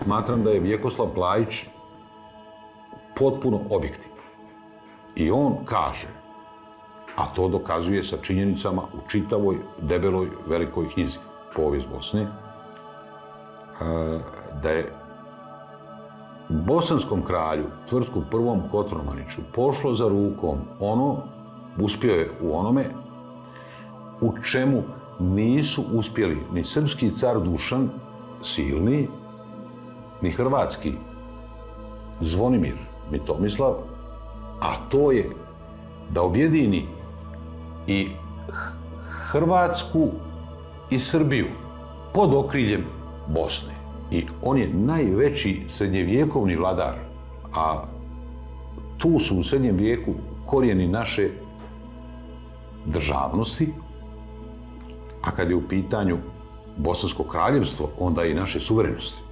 smatram da je Vjekoslav Plajić potpuno objektivan. I on kaže, a to dokazuje sa činjenicama u čitavoj, debeloj, velikoj knjizi Povijest Bosne, da je bosanskom kralju, Tvrtku I. Kotromaniću, pošlo za rukom uspio je u onome u čemu nisu uspjeli ni srpski car Dušan Silni, ni hrvatski Zvonimir ni Tomislav, a to je da objedini i Hrvatsku i Srbiju pod okriljem Bosne. I on je najveći srednjevjekovni vladar, a tu su u srednjem vijeku korijeni naše državnosti, a kad je u pitanju Bosansko kraljevstvo, onda i naše suverenosti.